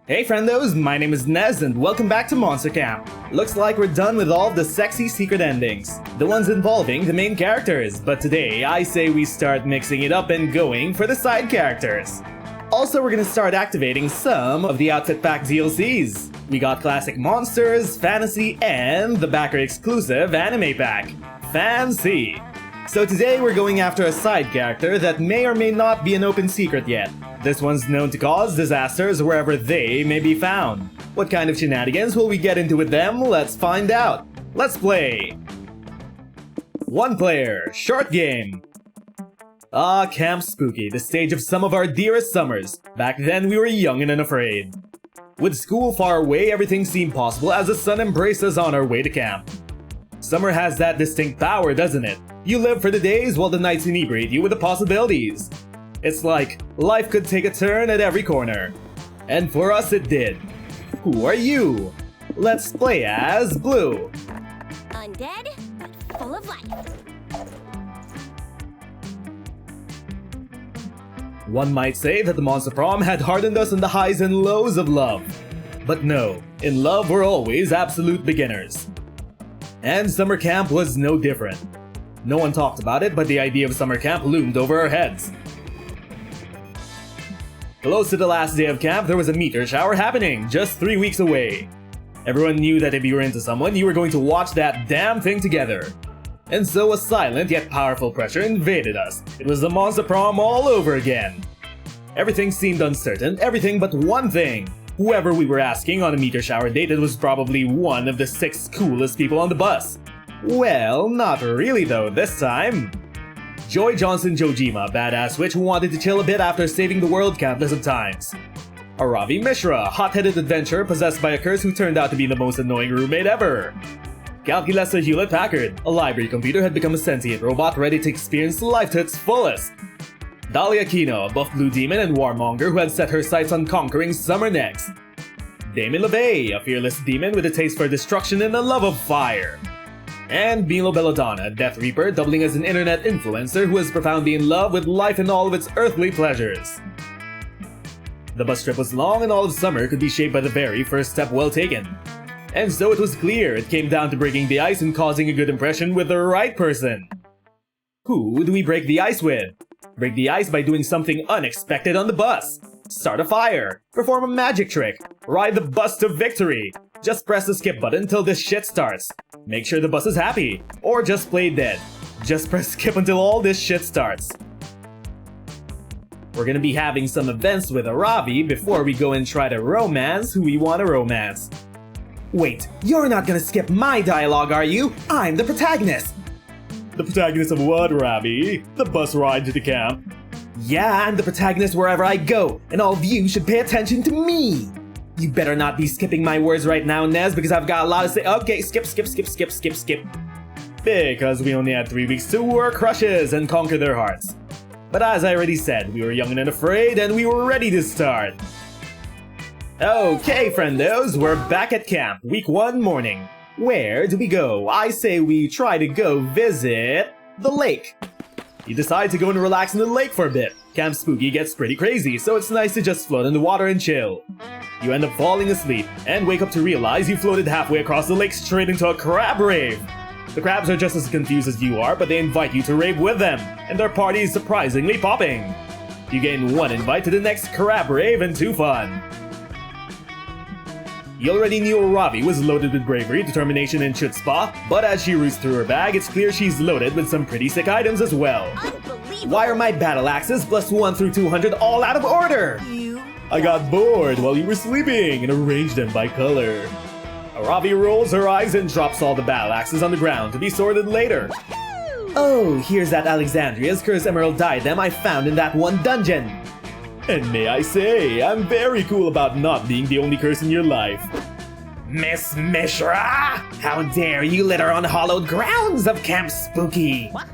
Hey friendos, my name is Nez and welcome back to Monster Camp. Looks like we're done with all of the sexy secret endings, the ones involving the main characters, but today I say we start mixing it up and going for the side characters. Also, we're gonna start activating some of the Outfit Pack DLCs. We got classic monsters, fantasy, and the backer exclusive anime pack. Fancy! So today we're going after a side character that may or may not be an open secret yet. This one's known to cause disasters wherever they may be found. What kind of shenanigans will we get into with them? Let's find out. Let's play! One player, short game. Ah, Camp Spooky, the stage of some of our dearest summers. Back then we were young and unafraid. With school far away, everything seemed possible as the sun embraced us on our way to camp. Summer has that distinct power, doesn't it? You live for the days while the nights inebriate you with the possibilities. It's like life could take a turn at every corner. And for us it did. Who are you? Let's play as Blue. Undead, but full of life. One might say that the Monster Prom had hardened us in the highs and lows of love. But no, in love we're always absolute beginners. And summer camp was no different. No one talked about it, but the idea of summer camp loomed over our heads. Close to the last day of camp, there was a meteor shower happening, just 3 weeks away. Everyone knew that if you were into someone, you were going to watch that damn thing together. And so a silent yet powerful pressure invaded us. It was the Monster Prom all over again. Everything seemed uncertain, everything but one thing. Whoever we were asking on a meteor shower date, it was probably one of the 6 coolest people on the bus. Well, not really though, this time. Joy Johnson Jojima, badass witch who wanted to chill a bit after saving the world countless of times. Aravi Mishra, hot-headed adventurer possessed by a curse who turned out to be the most annoying roommate ever. Calculessa Hewlett-Packard, a library computer, had become a sentient robot ready to experience life to its fullest. Dahlia Kino, a buff blue demon and warmonger who had set her sights on conquering summer next. Damon LeVay, a fearless demon with a taste for destruction and a love of fire. And Milo Belladonna, Death Reaper, doubling as an internet influencer who is profoundly in love with life and all of its earthly pleasures. The bus trip was long and all of summer could be shaped by the very first step well taken. And so it was clear it came down to breaking the ice and causing a good impression with the right person. Who do we break the ice with? Break the ice by doing something unexpected on the bus. Start a fire. Perform a magic trick. Ride the bus to victory. Just press the skip button until this shit starts. Make sure the bus is happy. Or just play dead. Just press skip until all this shit starts. We're gonna be having some events with Aravi before we go and try to romance who we want to romance. Wait, you're not gonna skip my dialogue, are you? I'm the protagonist! The protagonist of what, Aravi? The bus ride to the camp? Yeah, I'm the protagonist wherever I go, and all of you should pay attention to me! You better not be skipping my words right now, Nez, because I've got a lot to say. Okay, skip. Because we only had 3 weeks to woo our crushes and conquer their hearts. But as I already said, we were young and unafraid, and we were ready to start. Okay, friendos, we're back at camp, week 1 morning. Where do we go? I say we try to go visit the lake. You decide to go and relax in the lake for a bit. Camp Spooky gets pretty crazy, so it's nice to just float in the water and chill. You end up falling asleep, and wake up to realize you floated halfway across the lake straight into a crab rave. The crabs are just as confused as you are, but they invite you to rave with them, and their party is surprisingly popping. You gain 1 invite to the next crab rave and 2 fun. You already knew Aravi was loaded with bravery, determination, and chutzpah, but as she roots through her bag, it's clear she's loaded with some pretty sick items as well. Why are my battle axes plus 1 through 200 all out of order? I got bored while you were sleeping and arranged them by color. Aravi rolls her eyes and drops all the battle axes on the ground to be sorted later. Oh, here's that Alexandria's cursed emerald diadem I found in that one dungeon. And may I say, I'm very cool about not being the only curse in your life. Miss Mishra! How dare you litter on hallowed grounds of Camp Spooky! What?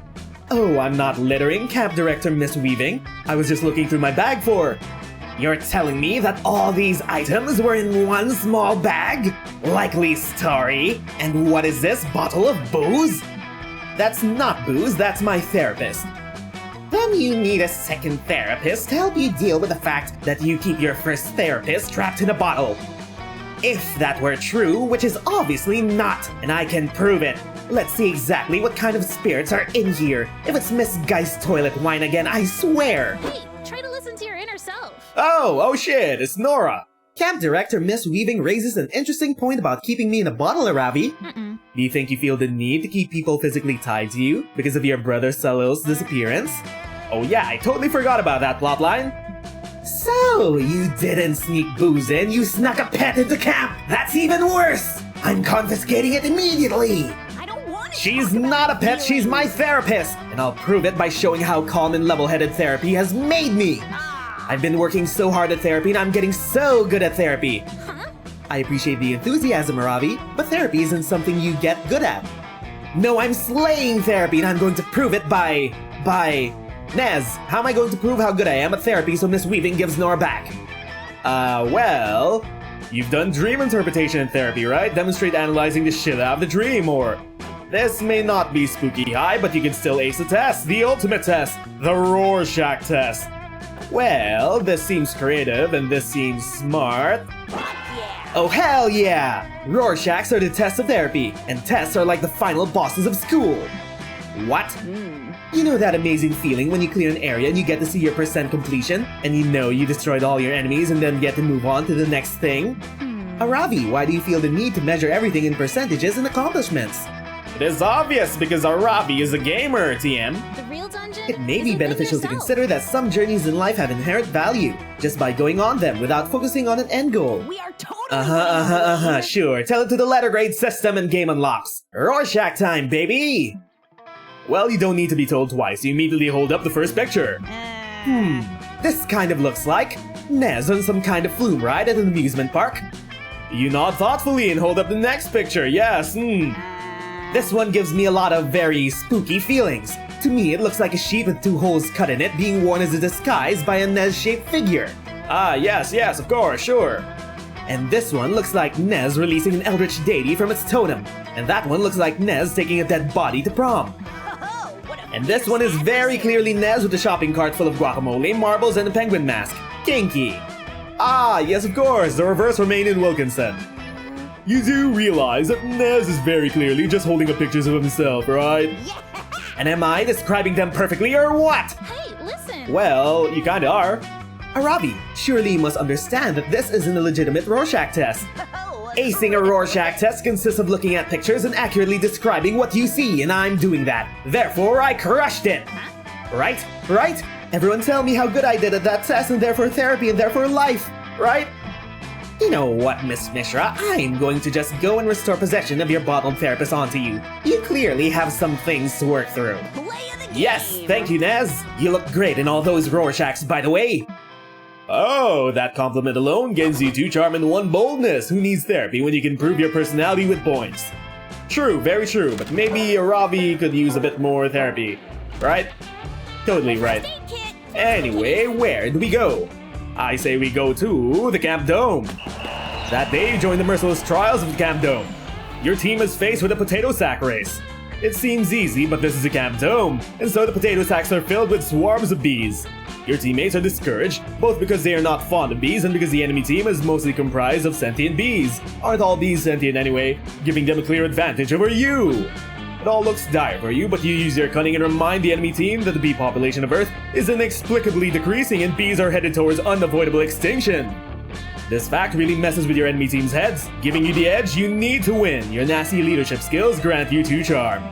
Oh, I'm not littering, Camp Director Miss Weaving. I was just looking through my bag for... You're telling me that all these items were in one small bag? Likely story. And what is this, bottle of booze? That's not booze, that's my therapist. Then you need a second therapist to help you deal with the fact that you keep your first therapist trapped in a bottle. If that were true, which is obviously not, and I can prove it. Let's see exactly what kind of spirits are in here. If it's Miss Geist toilet wine again, I swear! Hey, try to listen to your inner self. Oh shit, it's Nora. Camp Director Miss Weaving raises an interesting point about keeping me in a bottle, Aravi. Do you think you feel the need to keep people physically tied to you because of your brother Salo's disappearance? Oh yeah, I totally forgot about that plotline. So, you didn't sneak booze in, you snuck a pet into camp! That's even worse! I'm confiscating it immediately! I don't want to. She's not a pet, she's my therapist! And I'll prove it by showing how calm and level-headed therapy has made me! I've been working so hard at therapy and I'm getting so good at therapy! Huh? I appreciate the enthusiasm, Aravi, but therapy isn't something you get good at. No, I'm slaying therapy and I'm going to prove it by... Nez, how am I going to prove how good I am at therapy so Miss Weaving gives Nora back? Well... You've done dream interpretation in therapy, right? Demonstrate analyzing the shit out of the dream, or... This may not be spooky high, but you can still ace the test, the ultimate test, the Rorschach test. Well, this seems creative and this seems smart. Yeah. Oh hell yeah! Rorschachs are the tests of therapy, and tests are like the final bosses of school. What? You know that amazing feeling when you clear an area and you get to see your percent completion, and you know you destroyed all your enemies and then get to move on to the next thing? Aravi, why do you feel the need to measure everything in percentages and accomplishments? It is obvious because Aravi is a gamer, TM. The real dungeon. It may is be within beneficial to yourself. consider that some journeys in life have inherent value, just by going on them without focusing on an end goal. We are totally. Sure, tell it to the letter grade system and game unlocks. Rorschach time, baby! Well, you don't need to be told twice. You immediately hold up the first picture. This kind of looks like Nez on some kind of flume ride at an amusement park. You nod thoughtfully and hold up the next picture. Yes, This one gives me a lot of very spooky feelings. To me, it looks like a sheet with 2 holes cut in it being worn as a disguise by a Nez-shaped figure. Ah, yes, of course, sure. And this one looks like Nez releasing an eldritch deity from its totem. And that one looks like Nez taking a dead body to prom. And this one is very clearly Nez with a shopping cart full of guacamole, marbles, and a penguin mask. Kinky. Ah, yes, of course, the reverse remain in Wilkinson. You do realize that Nez is very clearly just holding up pictures of himself, right? And am I describing them perfectly or what? Hey, listen. Well, you kinda are. Aravi, surely you must understand that this isn't a legitimate Rorschach test. Acing a Rorschach test consists of looking at pictures and accurately describing what you see, and I'm doing that. Therefore, I crushed it! Right? Everyone tell me how good I did at that test, and therefore therapy, and therefore life, right? You know what, Miss Mishra, I'm going to just go and restore possession of your bottled therapist onto you. You clearly have some things to work through. Play of the game. Yes, thank you, Nez. You look great in all those Rorschachs, by the way. Oh, that compliment alone gives you 2 charm and 1 boldness. Who needs therapy when you can prove your personality with points? True, very true, but maybe Aravi could use a bit more therapy. Right? Totally right. Kit. Anyway, where do we go? I say we go to the Camp Dome. That day, join the merciless trials of the Camp Dome. Your team is faced with a potato sack race. It seems easy, but this is a Camp Dome, and so the potato sacks are filled with swarms of bees. Your teammates are discouraged, both because they are not fond of bees and because the enemy team is mostly comprised of sentient bees. Aren't all bees sentient anyway, giving them a clear advantage over you? It all looks dire for you, but you use your cunning and remind the enemy team that the bee population of Earth is inexplicably decreasing and bees are headed towards unavoidable extinction. This fact really messes with your enemy team's heads, giving you the edge you need to win. Your nasty leadership skills grant you 2 charm.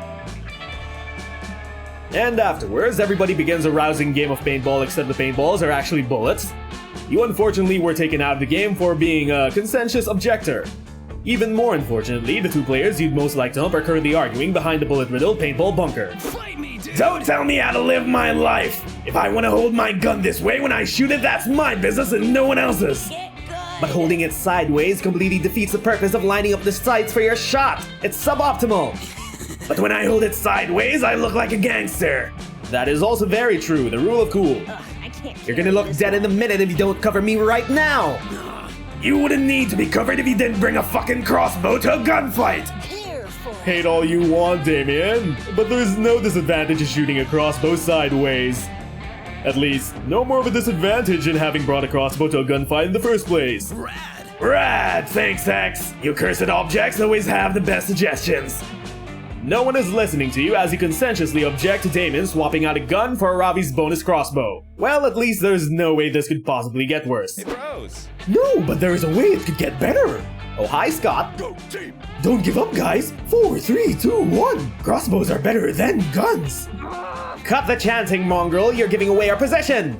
And afterwards, everybody begins a rousing game of paintball, except the paintballs are actually bullets. You unfortunately were taken out of the game for being a conscientious objector. Even more unfortunately, the 2 players you'd most like to hump are currently arguing behind the bullet-riddled paintball bunker. Don't tell me how to live my life! If I want to hold my gun this way when I shoot it, that's my business and no one else's! But holding it sideways completely defeats the purpose of lining up the sights for your shot! It's suboptimal! But when I hold it sideways, I look like a gangster! That is also very true, the rule of cool. I can't. You're gonna look dead in a minute if you don't cover me right now! You wouldn't need to be covered if you didn't bring a fucking crossbow to a gunfight! Careful. Hate all you want, Damien, but there's no disadvantage of shooting a crossbow sideways. At least, no more of a disadvantage in having brought a crossbow to a gunfight in the first place. Rad! Thanks, X! You cursed objects always have the best suggestions. No one is listening to you as you conscientiously object to Damon swapping out a gun for Ravi's bonus crossbow. Well, at least there's no way this could possibly get worse. Hey, bros. No, but there is a way it could get better. Oh, hi, Scott. Go team. Don't give up, guys. 4, 3, 2, 1. Crossbows are better than guns. Cut the chanting, mongrel. You're giving away our possession.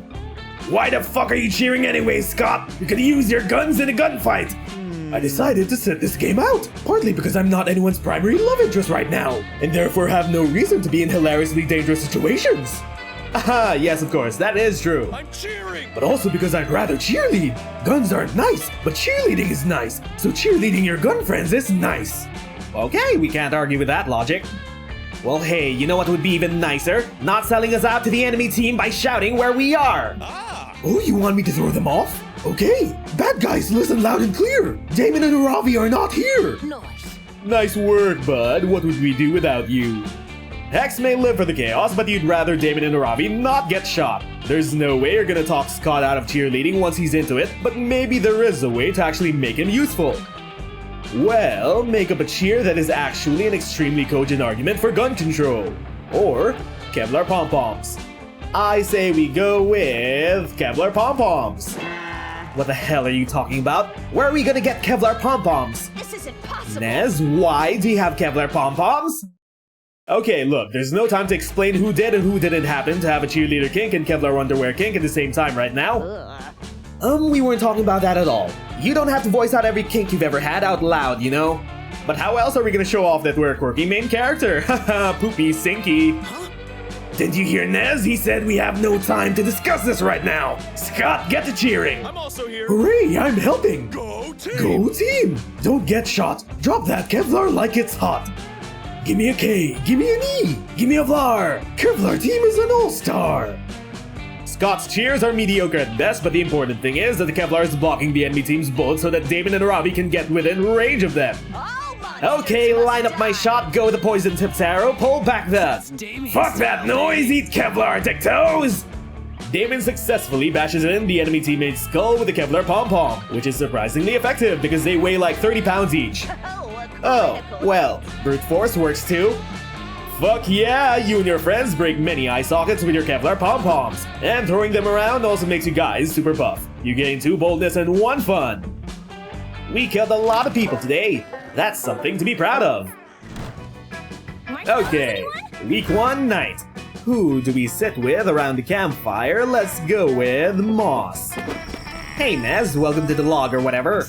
Why the fuck are you cheering anyway, Scott? You could use your guns in a gunfight. I decided to sit this game out, partly because I'm not anyone's primary love interest right now, and therefore have no reason to be in hilariously dangerous situations. Aha, yes, of course, that is true. I'm cheering. But also because I'd rather cheerlead. Guns aren't nice, but cheerleading is nice, so cheerleading your gun friends is nice. Okay, we can't argue with that logic. Well, hey, you know what would be even nicer? Not selling us out to the enemy team by shouting where we are. Oh, you want me to throw them off? Okay, bad guys, listen loud and clear. Damon and Ravi are not here. Nice. Nice work, bud. What would we do without you? Hex may live for the chaos, but you'd rather Damon and Ravi not get shot. There's no way you're gonna talk Scott out of cheerleading once he's into it, but maybe there is a way to actually make him useful. Well, make up a cheer that is actually an extremely cogent argument for gun control. Or Kevlar pom-poms. I say we go with Kevlar pom-poms. What the hell are you talking about? Where are we gonna get Kevlar pom-poms? This isn't possible. Nez, why do you have Kevlar pom-poms? Okay, look, there's no time to explain who did and who didn't happen to have a cheerleader kink and Kevlar underwear kink at the same time right now. We weren't talking about that at all. You don't have to voice out every kink you've ever had out loud, you know? But how else are we gonna show off that we're a quirky main character? Haha, poopy sinky. Didn't you hear Nez? He said we have no time to discuss this right now. Scott, get to cheering. I'm also here. Hooray, I'm helping. Go team. Go team. Don't get shot. Drop that Kevlar like it's hot. Give me a K, give me an E, give me a Vlar. Kevlar team is an all-star. Scott's cheers are mediocre at best, but the important thing is that the Kevlar is blocking the enemy team's bullets so that Damon and Ravi can get within range of them. Okay, line up my shot, go with the poison tips arrow, pull back the... Fuck that noise, eat Kevlar, dick toes! Damon successfully bashes in the enemy teammate's skull with the Kevlar pom-pom, which is surprisingly effective because they weigh like 30 pounds each. Oh, well, brute force works too. Fuck yeah, you and your friends break many eye sockets with your Kevlar pom-poms, and throwing them around also makes you guys super buff. You gain 2 boldness and 1 fun. We killed a lot of people today. That's something to be proud of. Okay, week 1 night. Who do we sit with around the campfire? Let's go with Moss. Hey Nez, welcome to the log or whatever.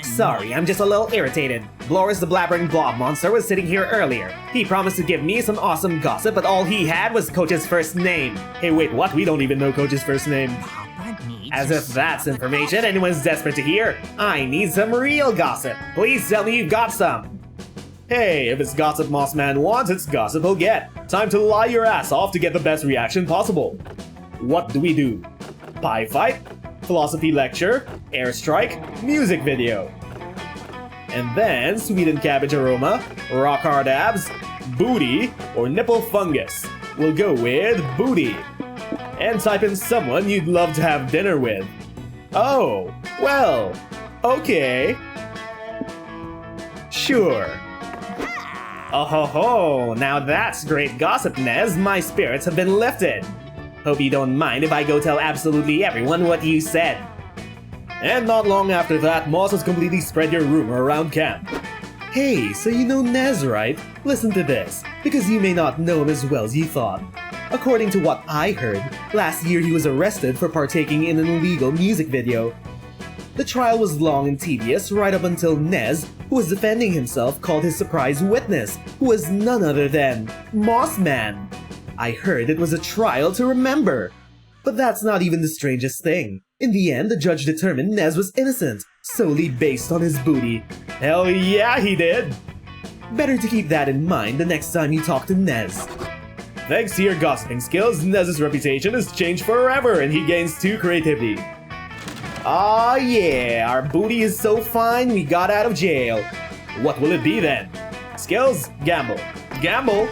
Sorry, I'm just a little irritated. Bloris the blabbering blob monster was sitting here earlier. He promised to give me some awesome gossip, but all he had was Coach's first name. Hey wait, what? We don't even know Coach's first name. As if that's information anyone's desperate to hear. I need some real gossip. Please tell me you've got some. Hey, if it's gossip Moth Man wants, it's gossip he'll get. Time to lie your ass off to get the best reaction possible. What do we do? Pie fight? Philosophy lecture? Airstrike? Music video? And then sweet and cabbage aroma, rock hard abs, booty, or nipple fungus. We'll go with booty. And type in someone you'd love to have dinner with. Oh, well, okay. Sure. Oh ho ho, now that's great gossip, Nez. My spirits have been lifted. Hope you don't mind if I go tell absolutely everyone what you said. And not long after that, Moss has completely spread your rumor around camp. Hey, so you know Nez, right? Listen to this, because you may not know him as well as you thought. According to what I heard, last year he was arrested for partaking in an illegal music video. The trial was long and tedious right up until Nez, who was defending himself, called his surprise witness, who was none other than Moth Man. I heard it was a trial to remember. But that's not even the strangest thing. In the end, the judge determined Nez was innocent, solely based on his booty. Hell yeah, he did! Better to keep that in mind the next time you talk to Nez. Thanks to your gossiping skills, Nez's reputation has changed forever and he gains 2 creativity. Aw yeah, our booty is so fine we got out of jail. What will it be then? Skills? Gamble. Gamble?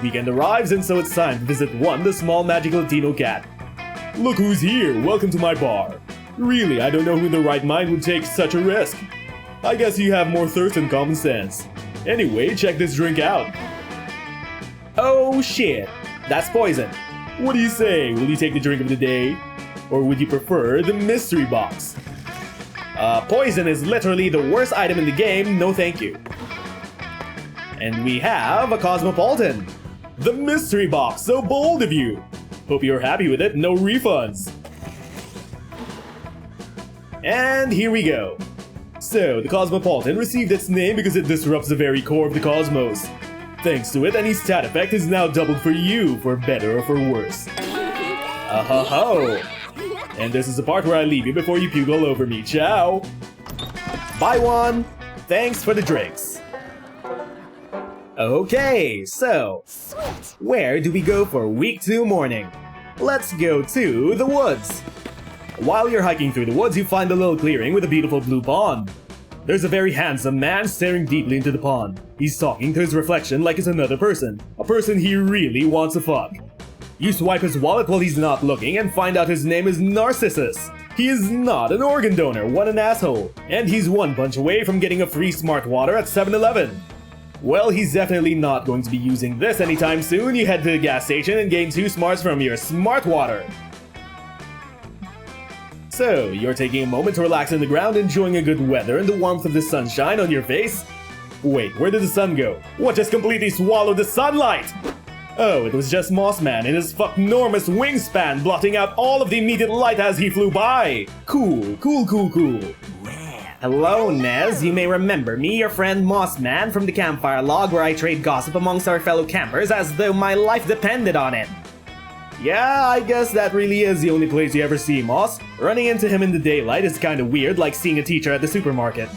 Weekend arrives and so it's time to visit 1 the small magical Latino cat. Look who's here, welcome to my bar. Really, I don't know who in their right mind would take such a risk. I guess you have more thirst than common sense. Anyway, check this drink out. Oh shit, that's poison. What do you say, will you take the drink of the day? Or would you prefer the mystery box? Poison is literally the worst item in the game, no thank you. And we have a Cosmopolitan. The mystery box, so bold of you. Hope you're happy with it, no refunds. And here we go. So, the Cosmopolitan received its name because it disrupts the very core of the cosmos. Thanks to it, any stat effect is now doubled for you, for better or for worse. Ho! And this is the part where I leave you before you puke all over me. Ciao! Bye one! Thanks for the drinks. Okay, so Sweet. where do we go for week 2 morning? Let's go to the woods. While you're hiking through the woods, you find a little clearing with a beautiful blue pond. There's a very handsome man staring deeply into the pond. He's talking to his reflection like it's another person. A person he really wants to fuck. You swipe his wallet while he's not looking and find out his name is Narcissus. He is not an organ donor, what an asshole. And he's one punch away from getting a free smart water at 7-Eleven. Well, he's definitely not going to be using this anytime soon. You head to the gas station and gain 2 smarts from your smart water. So, you're taking a moment to relax on the ground, enjoying a good weather and the warmth of the sunshine on your face? Wait, where did the sun go? What just completely swallowed the sunlight? Oh, it was just Moth Man in his fuck-normous wingspan blotting out all of the immediate light as he flew by. Cool. Hello, Nez. You may remember me, your friend Moth Man from the campfire log where I trade gossip amongst our fellow campers as though my life depended on it. Yeah, I guess that really is the only place you ever see Moss. Running into him in the daylight is kinda weird, like seeing a teacher at the supermarket.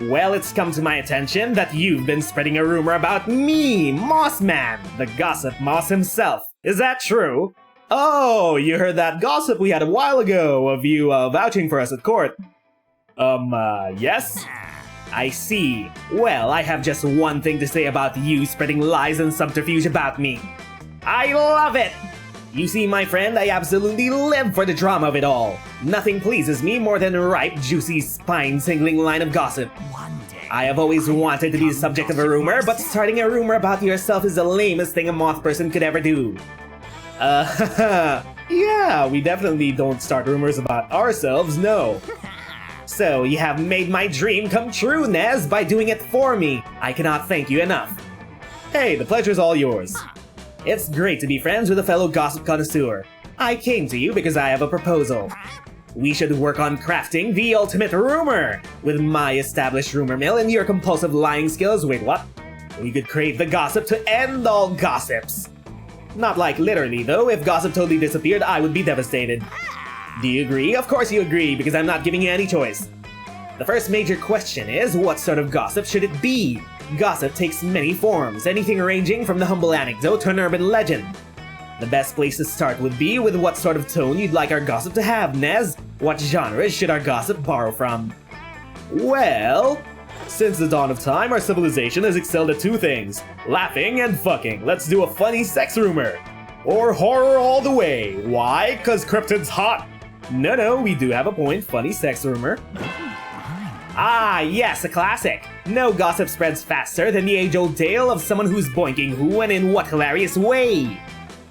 Well, it's come to my attention that you've been spreading a rumor about me, Moth Man, the gossip moss himself. Is that true? Oh, you heard that gossip we had a while ago of you vouching for us at court. Yes? I see. Well, I have just one thing to say about you spreading lies and subterfuge about me. I love it! You see, my friend, I absolutely live for the drama of it all. Nothing pleases me more than a ripe, juicy, spine-tingling line of gossip. I have always wanted to be the subject of a rumor, but starting a rumor about yourself is the lamest thing a moth person could ever do. Yeah, we definitely don't start rumors about ourselves, no. So, you have made my dream come true, Nez, by doing it for me. I cannot thank you enough. Hey, the pleasure's all yours. It's great to be friends with a fellow gossip connoisseur. I came to you because I have a proposal. We should work on crafting the ultimate rumor! With my established rumor mill and your compulsive lying skills, wait, what? We could create the gossip to end all gossips. Not like literally though, if gossip totally disappeared, I would be devastated. Do you agree? Of course you agree, because I'm not giving you any choice. The first major question is, what sort of gossip should it be? Gossip takes many forms, anything ranging from the humble anecdote to an urban legend. The best place to start would be with what sort of tone you'd like our gossip to have, Nez. What genres should our gossip borrow from? Well, since the dawn of time, our civilization has excelled at 2 things, laughing and fucking. Let's do a funny sex rumor. Or horror all the way. Why? 'Cause cryptid's hot. No, we do have a point, funny sex rumor. Ah, yes, a classic. No gossip spreads faster than the age-old tale of someone who's boinking who and in what hilarious way.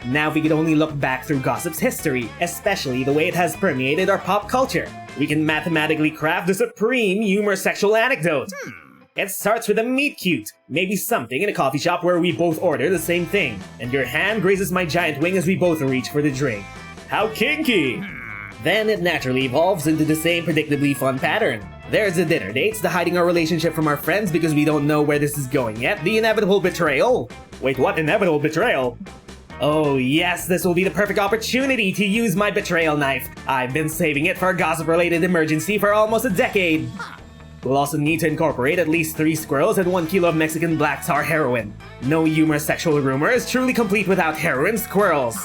Now if we could only look back through gossip's history, especially the way it has permeated our pop culture, we can mathematically craft the supreme humor-sexual anecdote. It starts with a meet cute, maybe something in a coffee shop where we both order the same thing, and your hand grazes my giant wing as we both reach for the drink. How kinky! Then it naturally evolves into the same predictably fun pattern. There's the dinner dates, the hiding our relationship from our friends because we don't know where this is going yet, the inevitable betrayal. Wait, what inevitable betrayal? Oh yes, this will be the perfect opportunity to use my betrayal knife. I've been saving it for a gossip-related emergency for almost a decade. We'll also need to incorporate at least 3 squirrels and 1 kilo of Mexican black tar heroin. No humorous sexual rumor is truly complete without heroin squirrels.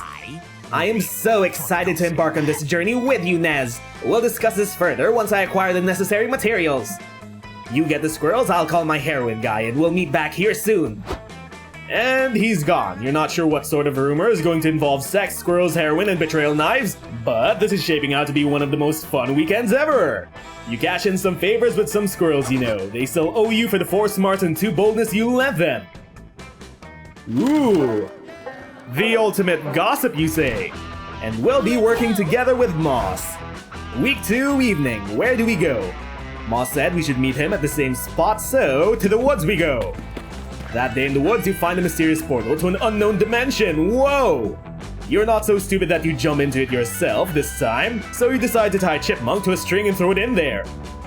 I am so excited to embark on this journey with you, Nez. We'll discuss this further once I acquire the necessary materials. You get the squirrels, I'll call my heroin guy, and we'll meet back here soon. And he's gone. You're not sure what sort of rumor is going to involve sex, squirrels, heroin, and betrayal knives, but this is shaping out to be one of the most fun weekends ever. You cash in some favors with some squirrels you know. They still owe you for the 4 smarts and 2 boldness you lent them. Ooh. The ultimate gossip, you say? And we'll be working together with Moss. Week 2 evening, where do we go? Moss said we should meet him at the same spot, so to the woods we go. That day in the woods, you find a mysterious portal to an unknown dimension. Whoa! You're not so stupid that you jump into it yourself this time, so you decide to tie a chipmunk to a string and throw it in there.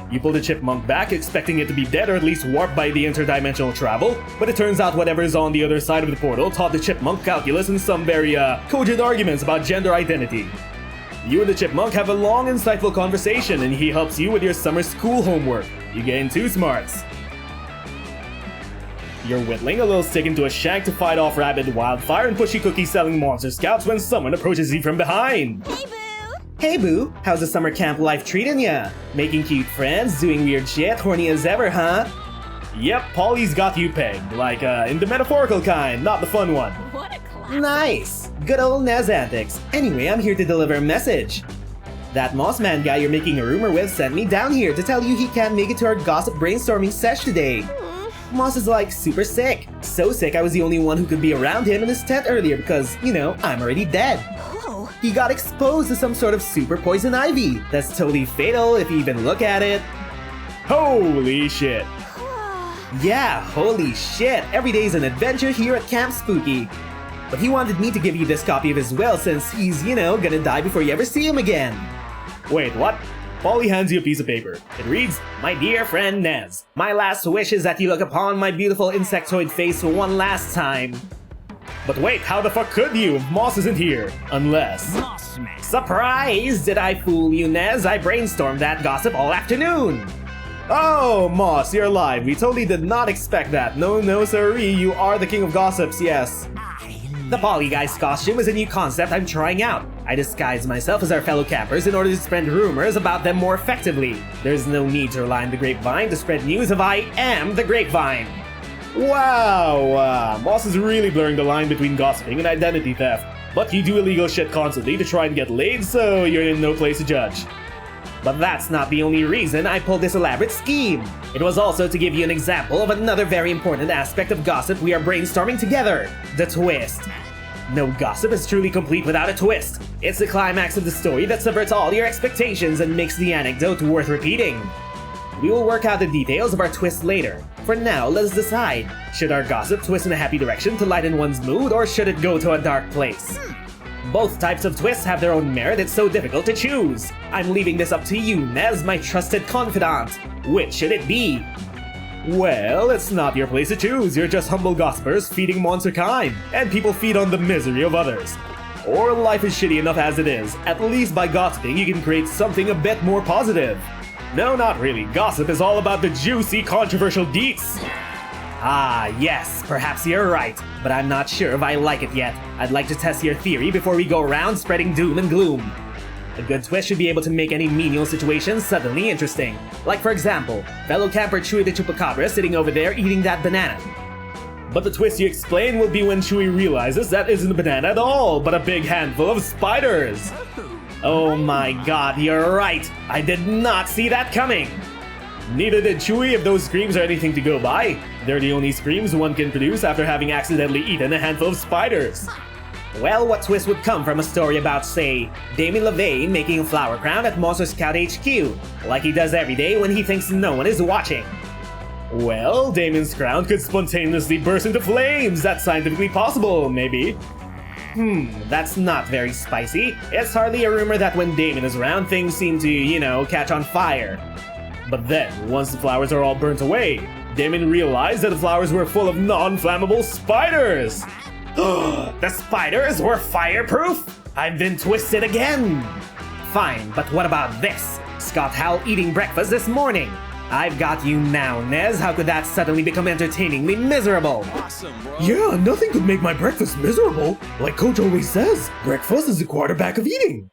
You pull the chipmunk back, expecting it to be dead or at least warped by the interdimensional travel, but it turns out whatever is on the other side of the portal taught the chipmunk calculus and some very, cogent arguments about gender identity. You and the chipmunk have a long, insightful conversation, and he helps you with your summer school homework. You gain 2 smarts. You're whittling a little stick into a shank to fight off rabid wildfire and pushy cookie-selling monster scouts when someone approaches you from behind. Hey, boo! Hey boo, how's the summer camp life treating ya? Making cute friends, doing weird shit, horny as ever, huh? Yep, Polly's got you pegged. Like, in the metaphorical kind, not the fun one. What a class. Nice! Good old Nez antics. Anyway, I'm here to deliver a message. That Moth Man guy you're making a rumor with sent me down here to tell you he can't make it to our gossip brainstorming sesh today. Moss is like super sick. So sick I was the only one who could be around him in his tent earlier because, you know, I'm already dead. Whoa. He got exposed to some sort of super poison ivy. That's totally fatal if you even look at it. Holy shit. Yeah, holy shit. Every day's an adventure here at Camp Spooky. But he wanted me to give you this copy of his will since he's, you know, gonna die before you ever see him again. Wait, what? Polly hands you a piece of paper. It reads, My dear friend Nez, my last wish is that you look upon my beautiful insectoid face one last time. but wait, how the fuck could you if Moss isn't here? Unless... Surprise! Did I fool you, Nez? I brainstormed that gossip all afternoon. Oh, Moss, you're alive. We totally did not expect that. No, sorry, you are the king of gossips, yes. The Polly Guy's costume is a new concept I'm trying out. I disguise myself as our fellow campers in order to spread rumors about them more effectively. There's no need to rely on the grapevine to spread news if I am the grapevine. Wow, Moss is really blurring the line between gossiping and identity theft. But you do illegal shit constantly to try and get laid, so you're in no place to judge. But that's not the only reason I pulled this elaborate scheme. It was also to give you an example of another very important aspect of gossip we are brainstorming together, the twist. No gossip is truly complete without a twist. It's the climax of the story that subverts all your expectations and makes the anecdote worth repeating. We will work out the details of our twist later. For now, let's decide. Should our gossip twist in a happy direction to lighten one's mood, or should it go to a dark place? Both types of twists have their own merit, it's so difficult to choose. I'm leaving this up to you, Nez, my trusted confidant. Which should it be? Well, it's not your place to choose. You're just humble gossipers feeding monster kind, and people feed on the misery of others. Or life is shitty enough as it is. At least by gossiping, you can create something a bit more positive. No, not really. Gossip is all about the juicy, controversial deets. Ah, yes, perhaps you're right, but I'm not sure if I like it yet. I'd like to test your theory before we go around spreading doom and gloom. A good twist should be able to make any menial situation suddenly interesting. Like for example, fellow camper Chewy the Chupacabra sitting over there eating that banana. But the twist you explain will be when Chewy realizes that isn't a banana at all, but a big handful of spiders. Oh my god, you're right! I did not see that coming! Neither did Chewy if those screams are anything to go by. They're the only screams one can produce after having accidentally eaten a handful of spiders. Well, what twist would come from a story about, say, Damien Levane making a flower crown at Monster Scout HQ, like he does every day when he thinks no one is watching? Well, Damien's crown could spontaneously burst into flames. That's scientifically possible, maybe. That's not very spicy. It's hardly a rumor that when Damien is around, things seem to, you know, catch on fire. But then, once the flowers are all burnt away, Damien realized that the flowers were full of non-flammable spiders! The spiders were fireproof? I've been twisted again! Fine, but what about this? Scott Howell eating breakfast this morning. I've got you now, Nez. How could that suddenly become entertainingly miserable? Awesome, bro. Yeah, nothing could make my breakfast miserable. Like Coach always says, breakfast is the quarterback of eating.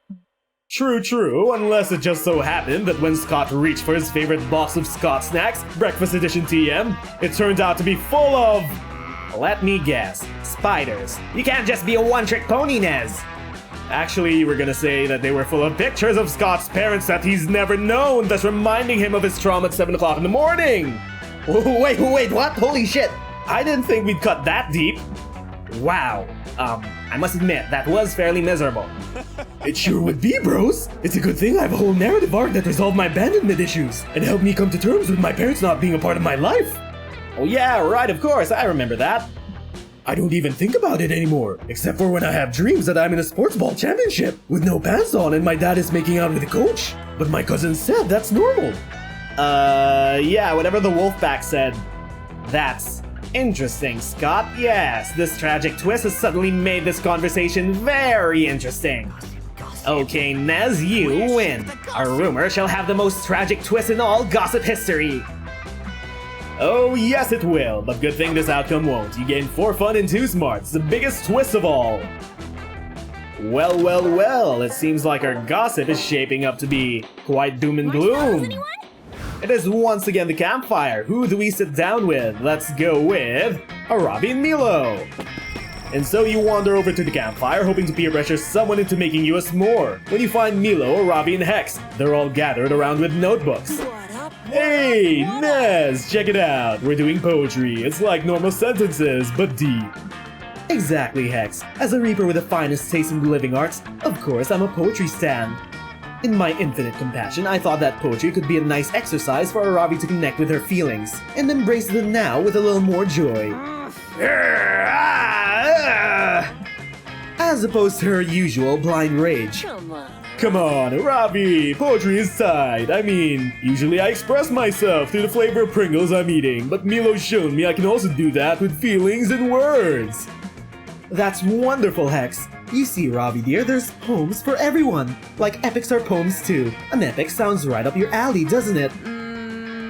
True, unless it just so happened that when Scott reached for his favorite box of Scott snacks, Breakfast Edition TM, it turned out to be full of... Let me guess. Spiders. You can't just be a one-trick pony, Nez. Actually, you were gonna say that they were full of pictures of Scott's parents that he's never known, thus reminding him of his trauma at 7 o'clock in the morning. Wait, what? Holy shit! I didn't think we'd cut that deep. Wow. I must admit, that was fairly miserable. It sure would be, bros. It's a good thing I have a whole narrative arc that resolved my abandonment issues and helped me come to terms with my parents not being a part of my life. Oh yeah, right, of course, I remember that. I don't even think about it anymore, except for when I have dreams that I'm in a sports ball championship with no pants on and my dad is making out with the coach. But my cousin said that's normal. Yeah, whatever the Wolfpack said. That's interesting, Scott. Yes, this tragic twist has suddenly made this conversation very interesting. Okay, Nez, you win. Our rumor shall have the most tragic twist in all gossip history. Oh yes it will, but good thing this outcome won't. You gain 4 fun and 2 smarts, the biggest twist of all. Well, it seems like our gossip is shaping up to be quite doom and gloom. It is once again the campfire. Who do we sit down with? Let's go with Arabi and Milo. And so you wander over to the campfire, hoping to peer pressure someone into making you a s'more. When you find Milo, Arabi, and Hex, they're all gathered around with notebooks. Hey, Nez, check it out. We're doing poetry. It's like normal sentences, but deep. Exactly, Hex. As a reaper with the finest taste in the living arts, of course I'm a poetry stan. In my infinite compassion, I thought that poetry could be a nice exercise for Arabi to connect with her feelings, and embrace them now with a little more joy. As opposed to her usual blind rage. Come on, Arabi, poetry is tight. I mean, usually I express myself through the flavor of Pringles I'm eating, but Milo's shown me I can also do that with feelings and words. That's wonderful, Hex. You see, Ravi dear, there's poems for everyone. Like epics are poems too. An epic sounds right up your alley, doesn't it?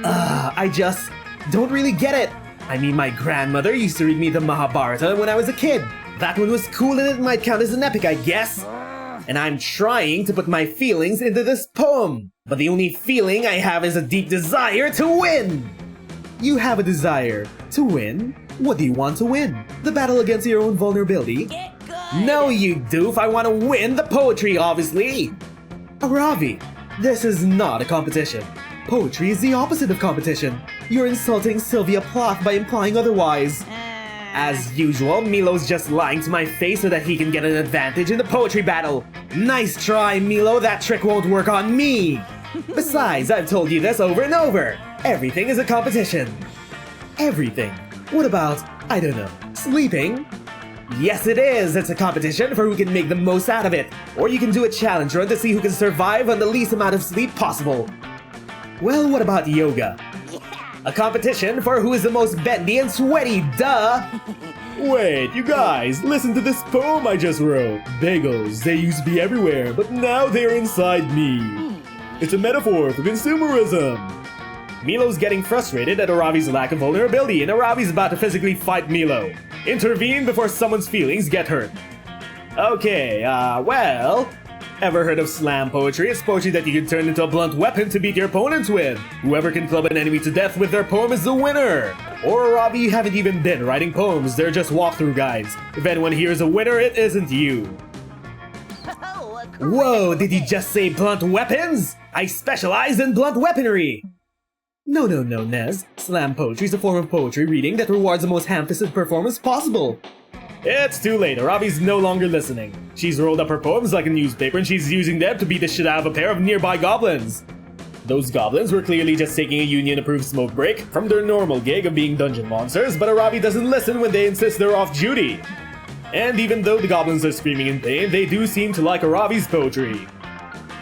I just don't really get it. I mean, my grandmother used to read me the Mahabharata when I was a kid. That one was cool and it might count as an epic, I guess. And I'm trying to put my feelings into this poem. But the only feeling I have is a deep desire to win. You have a desire to win? What do you want to win? The battle against your own vulnerability? No, you doof, I want to win the poetry, obviously! Aravi, this is not a competition. Poetry is the opposite of competition. You're insulting Sylvia Plath by implying otherwise. As usual, Milo's just lying to my face so that he can get an advantage in the poetry battle. Nice try, Milo, that trick won't work on me! Besides, I've told you this over and over. Everything is a competition. Everything. What about, I don't know, sleeping? Yes it is! It's a competition for who can make the most out of it. Or you can do a challenge run to see who can survive on the least amount of sleep possible. Well, what about yoga? A competition for who is the most bendy and sweaty, duh! Wait, you guys, listen to this poem I just wrote. Bagels, they used to be everywhere, but now they're inside me. It's a metaphor for consumerism. Milo's getting frustrated at Arabi's lack of vulnerability, and Arabi's about to physically fight Milo. Intervene before someone's feelings get hurt. Okay, well... Ever heard of slam poetry? It's poetry that you can turn into a blunt weapon to beat your opponents with. Whoever can club an enemy to death with their poem is the winner. Or Arabi, you haven't even been writing poems, they're just walkthrough guides. If anyone here is a winner, it isn't you. Whoa, did you just say blunt weapons? I specialize in blunt weaponry! No, Nez. Slam poetry is a form of poetry reading that rewards the most ham-fisted performance possible. It's too late, Arabi's no longer listening. She's rolled up her poems like a newspaper and she's using them to beat the shit out of a pair of nearby goblins. Those goblins were clearly just taking a union-approved smoke break from their normal gig of being dungeon monsters, but Arabi doesn't listen when they insist they're off duty. And even though the goblins are screaming in pain, they do seem to like Arabi's poetry.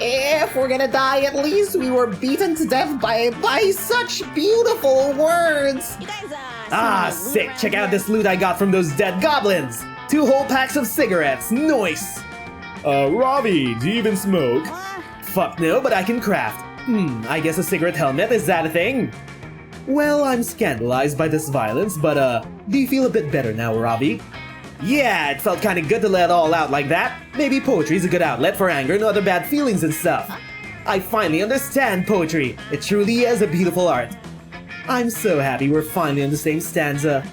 If we're gonna die, at least we were beaten to death by such beautiful words! You guys, Sick! Check out this loot I got from those dead goblins! 2 whole packs of cigarettes! Nice! Ravi, do you even smoke? Fuck no, but I can craft. I guess a cigarette helmet, is that a thing? Well, I'm scandalized by this violence, but do you feel a bit better now, Ravi? Yeah, it felt kinda good to let it all out like that. Maybe poetry's a good outlet for anger and other bad feelings and stuff. I finally understand poetry. It truly is a beautiful art. I'm so happy we're finally on the same stanza.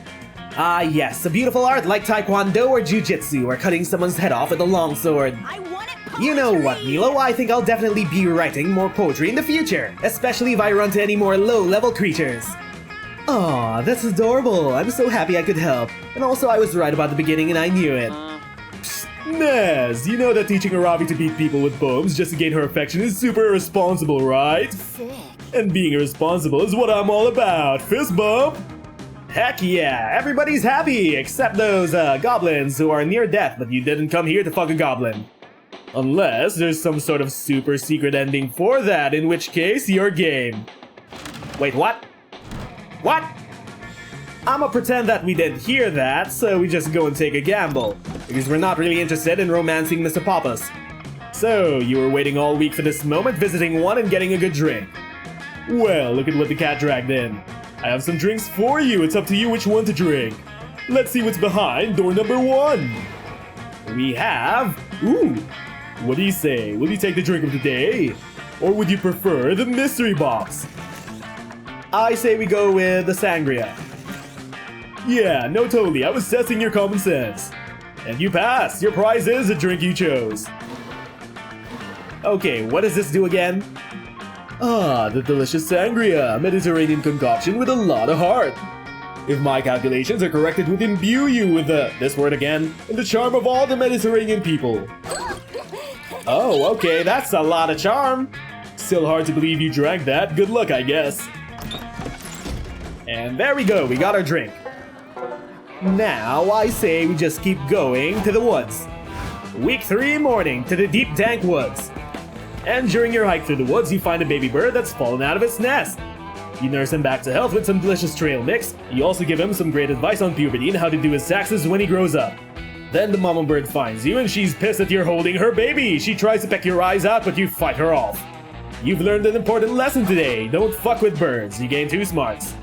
Ah yes, a beautiful art like Taekwondo or Jiu-Jitsu or cutting someone's head off with a longsword. I want it You know what, poetry. Milo? I think I'll definitely be writing more poetry in the future, especially if I run to any more low-level creatures. Aw, that's adorable. I'm so happy I could help. And also, I was right about the beginning and I knew it. Nez, you know that teaching Aravi to beat people with poems just to gain her affection is super irresponsible, right? Sick. And being irresponsible is what I'm all about. Fist bump! Heck yeah, everybody's happy, except those goblins who are near death, but you didn't come here to fuck a goblin. Unless there's some sort of super secret ending for that, in which case you're game. Wait, what? What? I'ma pretend that we didn't hear that, so we just go and take a gamble. Because we're not really interested in romancing Mr. Pappas. So, you were waiting all week for this moment, visiting one and getting a good drink. Well, look at what the cat dragged in. I have some drinks for you, it's up to you which one to drink. Let's see what's behind door number 1. We have... Ooh! What do you say? Will you take the drink of the day? Or would you prefer the mystery box? I say we go with the sangria. Yeah, no totally, I was testing your common sense. And you passed! Your prize is a drink you chose. Okay, what does this do again? Ah, the delicious sangria, Mediterranean concoction with a lot of heart. If my calculations are correct, it would imbue you with this word again, and the charm of all the Mediterranean people. Oh, okay, that's a lot of charm. Still hard to believe you drank that, good luck I guess. And there we go, we got our drink. Now, I say we just keep going to the woods. Week 3 morning to the deep dank woods. And during your hike through the woods, you find a baby bird that's fallen out of its nest. You nurse him back to health with some delicious trail mix. You also give him some great advice on puberty and how to do his taxes when he grows up. Then the mama bird finds you and she's pissed that you're holding her baby. She tries to peck your eyes out, but you fight her off. You've learned an important lesson today. Don't fuck with birds. You gain 2 smarts.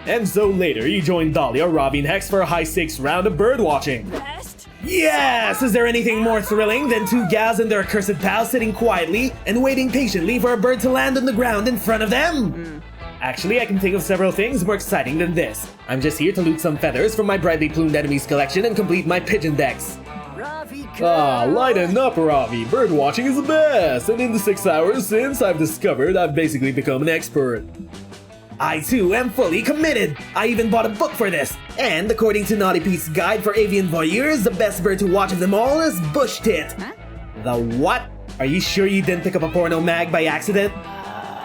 And so later, you join Dahlia, Ravi, and Hex for a high-stakes round of bird watching. Best. Yes! Is there anything more thrilling than 2 gals and their accursed pals sitting quietly and waiting patiently for a bird to land on the ground in front of them? Actually, I can think of several things more exciting than this. I'm just here to loot some feathers from my brightly plumed enemies collection and complete my pigeon decks. Ravi. Ah, lighten up, Ravi. Bird watching is the best. And in the 6 hours since, I've discovered I've basically become an expert. I too am fully committed! I even bought a book for this! And according to Naughty Pete's Guide for Avian Voyeurs, the best bird to watch of them all is bush tit. Huh? The what? Are you sure you didn't pick up a porno mag by accident?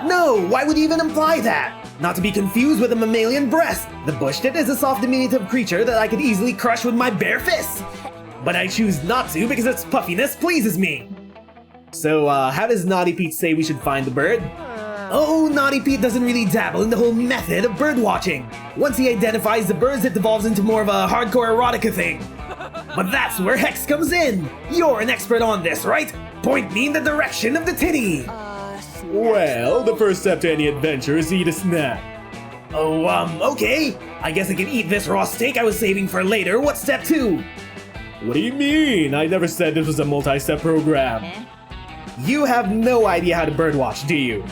No, why would you even imply that? Not to be confused with a mammalian breast. The bush tit is a soft diminutive creature that I could easily crush with my bare fists. But I choose not to because its puffiness pleases me. So, how does Naughty Pete say we should find the bird? Oh, Naughty Pete doesn't really dabble in the whole method of bird watching. Once he identifies the birds, it devolves into more of a hardcore erotica thing. But that's where Hex comes in. You're an expert on this, right? Point me in the direction of the titty. Well, the first step to any adventure is to eat a snack. Oh, okay. I guess I can eat this raw steak I was saving for later. What's step 2? What do you mean? I never said this was a multi-step program. Eh? You have no idea how to birdwatch, do you?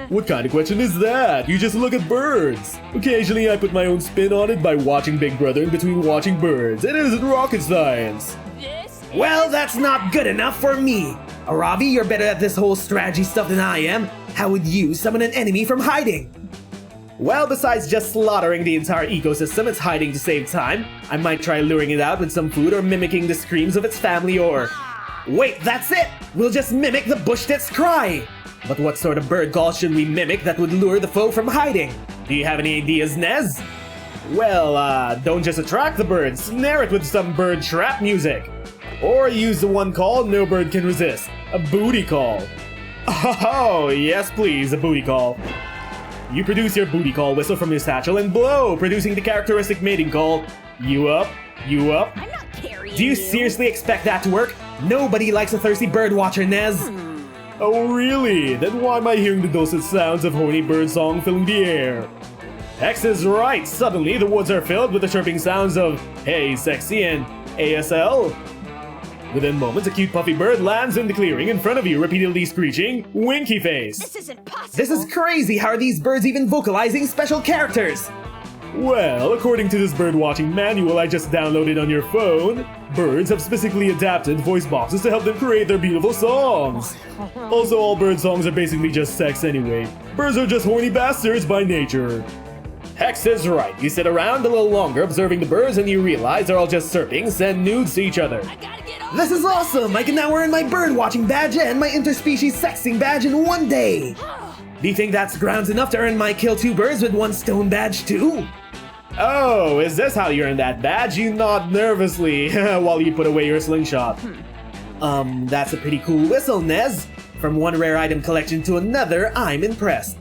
What kind of question is that? You just look at birds. Occasionally I put my own spin on it by watching Big Brother in between watching birds. It isn't rocket science. This. Well, that's not good enough for me. Aravi, you're better at this whole strategy stuff than I am. How would you summon an enemy from hiding? Well, besides just slaughtering the entire ecosystem it's hiding to save time, I might try luring it out with some food or mimicking the screams of its family or... Wait, that's it! We'll just mimic the bush tit's cry! But what sort of bird call should we mimic that would lure the foe from hiding? Do you have any ideas, Nez? Well, don't just attract the bird, snare it with some bird trap music. Or use the one call no bird can resist, a booty call. Oh, yes please, a booty call. You produce your booty call whistle from your satchel and blow, producing the characteristic mating call. You up, you up. I'm not carrying Do you seriously expect that to work? Nobody likes a thirsty bird watcher, Nez. Oh really? Then why am I hearing the dulcet sounds of horny bird song filling the air? Hex is right, suddenly the woods are filled with the chirping sounds of Hey Sexy and ASL. Within moments, a cute puffy bird lands in the clearing in front of you, repeatedly screeching, Winky Face. This isn't possible. This is crazy! How are these birds even vocalizing special characters? Well, according to this bird-watching manual I just downloaded on your phone, birds have specifically adapted voice boxes to help them create their beautiful songs. Also, all bird songs are basically just sex anyway. Birds are just horny bastards by nature. Hex is right. You sit around a little longer observing the birds and you realize they're all just chirping, send nudes to each other. This is awesome! I can now earn my bird-watching badge and my interspecies sexting badge in one day! Do you think that's grounds enough to earn my kill 2 birds with 1 stone badge too? Oh, is this how you earn that badge? You nod nervously while you put away your slingshot. That's a pretty cool whistle, Nez. From one rare item collection to another, I'm impressed.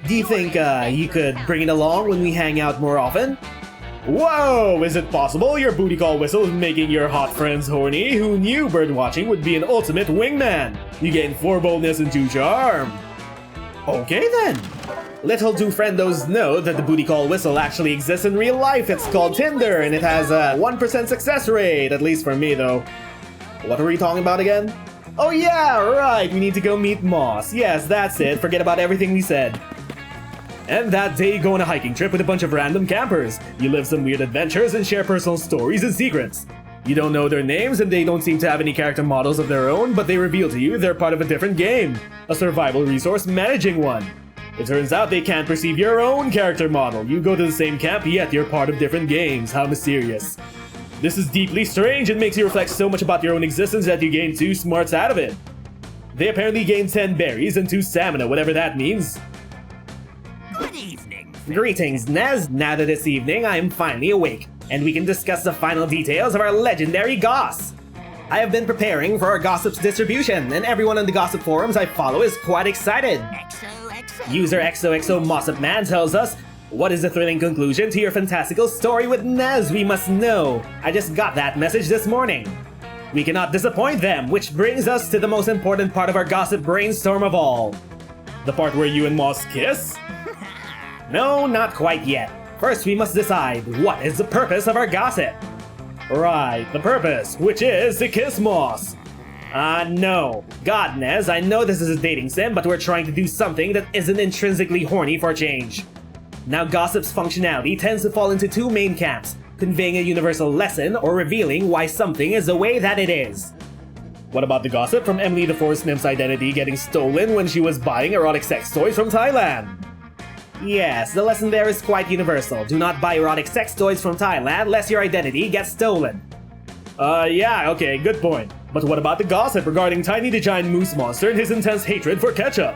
Do you think you could bring it along when we hang out more often? Whoa, is it possible your booty call whistle is making your hot friends horny? Who knew birdwatching would be an ultimate wingman? You gain 4 boldness and 2 charm. Okay then. Little do friendos know that the booty call whistle actually exists in real life. It's called Tinder and it has a 1% success rate, at least for me though. What were we talking about again? Oh yeah, right, we need to go meet Moss. Yes, that's it, forget about everything we said. And that day you go on a hiking trip with a bunch of random campers. You live some weird adventures and share personal stories and secrets. You don't know their names and they don't seem to have any character models of their own, but they reveal to you they're part of a different game. A survival resource managing one. It turns out they can't perceive your own character model. You go to the same camp, yet you're part of different games. How mysterious. This is deeply strange and makes you reflect so much about your own existence that you gain 2 smarts out of it. They apparently gain 10 berries and 2 stamina, whatever that means. Good evening. Greetings, Nez. Now that it's evening, I am finally awake, and we can discuss the final details of our legendary goss. I have been preparing for our gossip's distribution, and everyone on the gossip forums I follow is quite excited. XOXO. User XOXO Moth Man tells us, what is the thrilling conclusion to your fantastical story with Nez? We must know. I just got that message this morning. We cannot disappoint them, which brings us to the most important part of our gossip brainstorm of all. The part where you and Moss kiss? No, not quite yet. First, we must decide what is the purpose of our gossip. Right, the purpose, which is to kiss Moss. No. God, Nez, I know this is a dating sim, but we're trying to do something that isn't intrinsically horny for a change. Now, gossip's functionality tends to fall into 2 main camps, conveying a universal lesson or revealing why something is the way that it is. What about the gossip from Emily the Forest Nymph's identity getting stolen when she was buying erotic sex toys from Thailand? Yes, the lesson there is quite universal. Do not buy erotic sex toys from Thailand lest your identity gets stolen. Yeah, okay, good point. But what about the gossip regarding Tiny the Giant Moose Monster and his intense hatred for ketchup?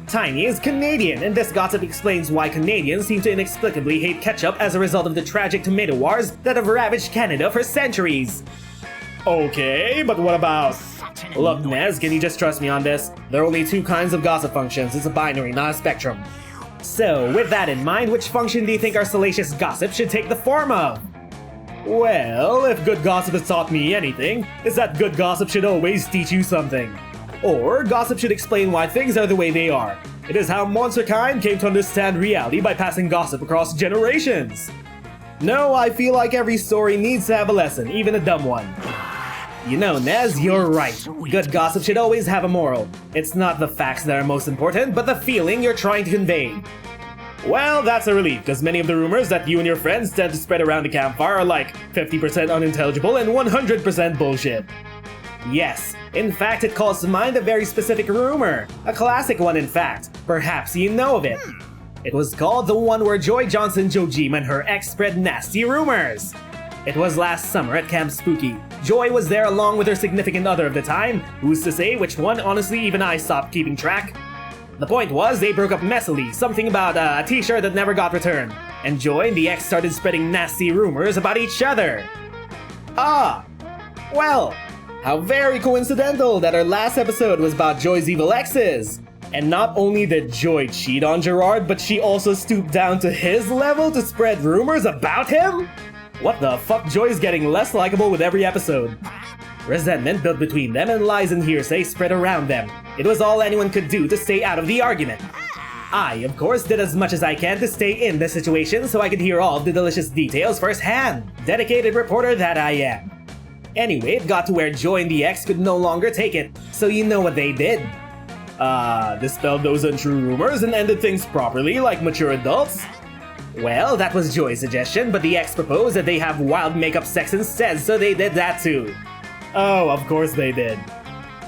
Tiny is Canadian, and this gossip explains why Canadians seem to inexplicably hate ketchup as a result of the tragic tomato wars that have ravaged Canada for centuries. Okay, but what about... Look, Nez, can you just trust me on this? There are only 2 kinds of gossip functions. It's a binary, not a spectrum. So, with that in mind, which function do you think our salacious gossip should take the form of? Well, if good gossip has taught me anything, it's that good gossip should always teach you something. Or, gossip should explain why things are the way they are. It is how monsterkind came to understand reality by passing gossip across generations. No, I feel like every story needs to have a lesson, even a dumb one. You know, Nez, you're right. Good gossip should always have a moral. It's not the facts that are most important, but the feeling you're trying to convey. Well, that's a relief, because many of the rumors that you and your friends tend to spread around the campfire are like 50% unintelligible and 100% bullshit. Yes, in fact it calls to mind a very specific rumor. A classic one in fact. Perhaps you know of it. It was called the one where Joy Johnson Jojima and her ex spread nasty rumors. It was last summer at Camp Spooky. Joy was there along with her significant other of the time. Who's to say which one? Honestly, even I stopped keeping track. The point was, they broke up messily, something about a t-shirt that never got returned. And Joy and the ex started spreading nasty rumors about each other. Ah! Well, how very coincidental that our last episode was about Joy's evil exes. And not only did Joy cheat on Gerard, but she also stooped down to his level to spread rumors about him? What the fuck? Joy's getting less likable with every episode. Resentment built between them and lies and hearsay spread around them. It was all anyone could do to stay out of the argument. I, of course, did as much as I can to stay in the situation so I could hear all of the delicious details firsthand. Dedicated reporter that I am. Anyway, it got to where Joy and the ex could no longer take it, so you know what they did. Dispelled those untrue rumors and ended things properly like mature adults? Well, that was Joy's suggestion, but the ex proposed that they have wild makeup sex instead, so they did that too. Oh, of course they did.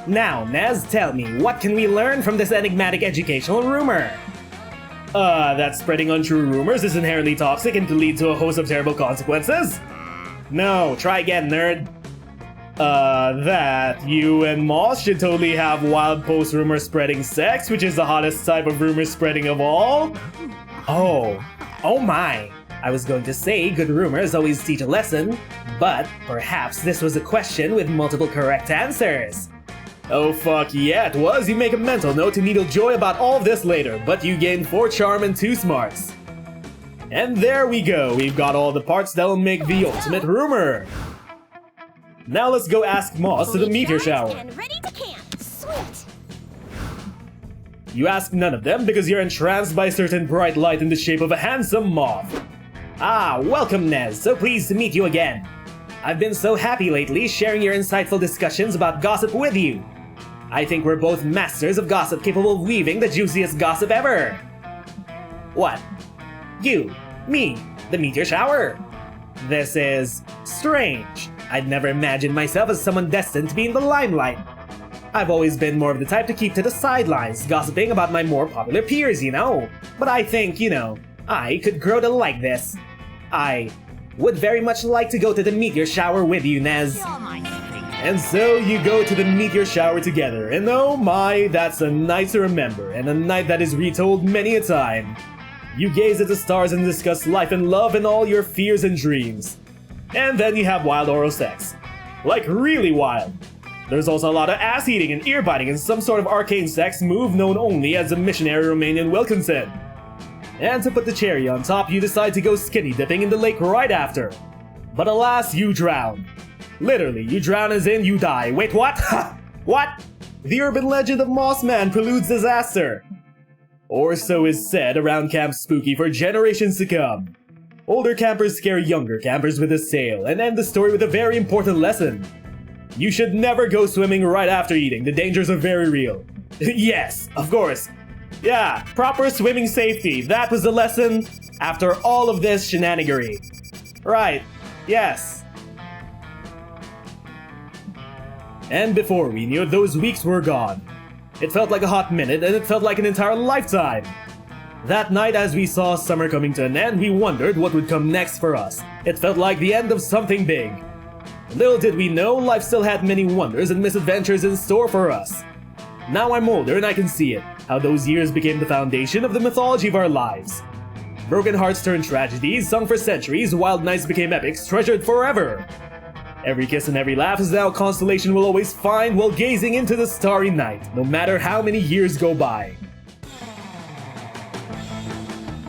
Now, Nez, tell me, what can we learn from this enigmatic educational rumor? That spreading untrue rumors is inherently toxic and could lead to a host of terrible consequences? No, try again, nerd. That you and Moth should totally have wild post-rumor spreading sex, which is the hottest type of rumor spreading of all? Oh my. I was going to say good rumors always teach a lesson, but perhaps this was a question with multiple correct answers. Oh fuck yeah, it was. You make a mental note to needle Joy about all of this later, but you gained 4 charm and 2 smarts. And there we go, we've got all the parts that'll make the ultimate rumor. Now let's go ask Moss to the meteor shower. And ready to camp. Sweet. You ask none of them because you're entranced by a certain bright light in the shape of a handsome moth. Ah, welcome Nez, so pleased to meet you again. I've been so happy lately sharing your insightful discussions about gossip with you. I think we're both masters of gossip capable of weaving the juiciest gossip ever. What? You, me, the meteor shower? This is strange. I'd never imagined myself as someone destined to be in the limelight. I've always been more of the type to keep to the sidelines, gossiping about my more popular peers, you know. But I think, I could grow to like this. I would very much like to go to the meteor shower with you, Nez. You're my sweet. And so you go to the meteor shower together, and oh my, that's a night to remember, and a night that is retold many a time. You gaze at the stars and discuss life and love and all your fears and dreams. And then you have wild oral sex. Like really wild. There's also a lot of ass eating and ear biting and some sort of arcane sex move known only as the missionary Romanian Wilkinson. And to put the cherry on top, you decide to go skinny dipping in the lake right after. But alas, you drown. Literally, you drown as in you die. Wait, what? Ha! What? The urban legend of Moth Man preludes disaster. Or so is said around Camp Spooky for generations to come. Older campers scare younger campers with a sail and end the story with a very important lesson. You should never go swimming right after eating. The dangers are very real. Yes, of course. Yeah, proper swimming safety. That was the lesson after all of this shenanigery. Right, yes. And before we knew it, those weeks were gone. It felt like a hot minute, and it felt like an entire lifetime. That night, as we saw summer coming to an end, we wondered what would come next for us. It felt like the end of something big. Little did we know, life still had many wonders and misadventures in store for us. Now I'm older and I can see it, how those years became the foundation of the mythology of our lives. Broken hearts turned tragedies, sung for centuries, wild nights became epics, treasured forever. Every kiss and every laugh is now a constellation we'll always find while gazing into the starry night, no matter how many years go by.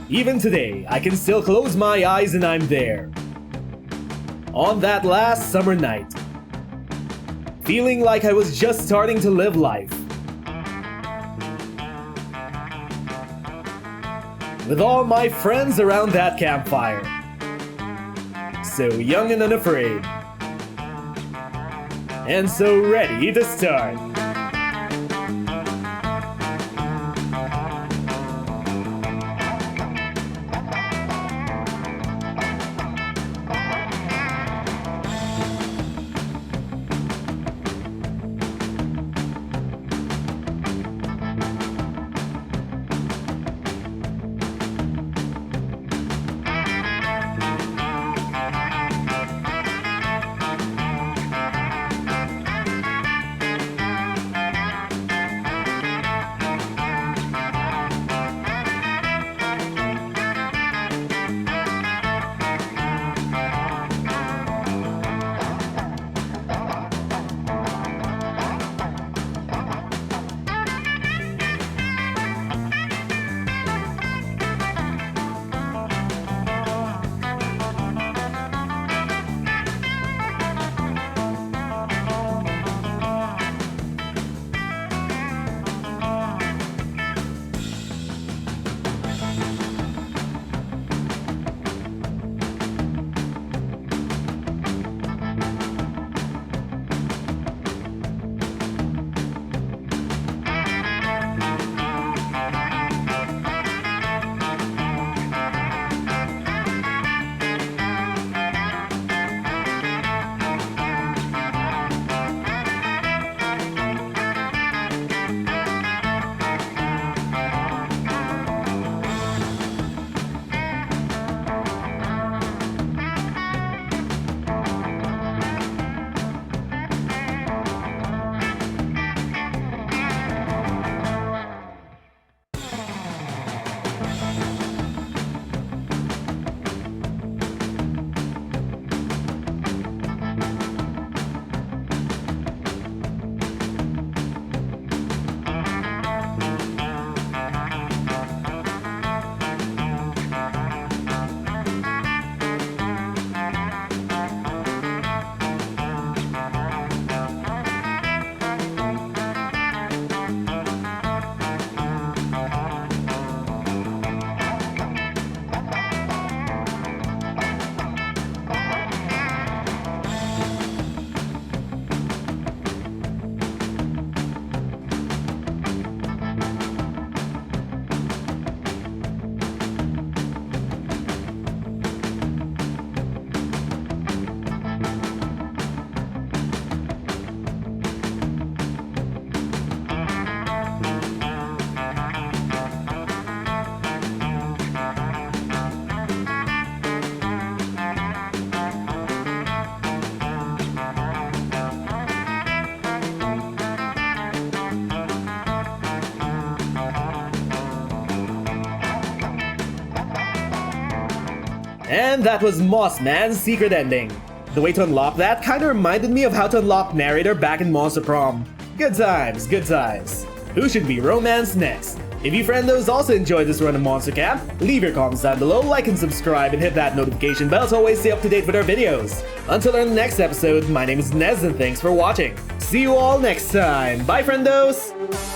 Even today, I can still close my eyes and I'm there. On that last summer night. Feeling like I was just starting to live life. With all my friends around that campfire. So young and unafraid. And so ready to start. And that was Moth Man's secret ending. The way to unlock that kinda reminded me of how to unlock Narrator back in Monster Prom. Good times, good times. Who should be romanced next? If you friendos also enjoyed this run of Monster Camp, leave your comments down below, like and subscribe, and hit that notification bell to always stay up to date with our videos. Until our next episode, my name is Nez and thanks for watching. See you all next time. Bye friendos!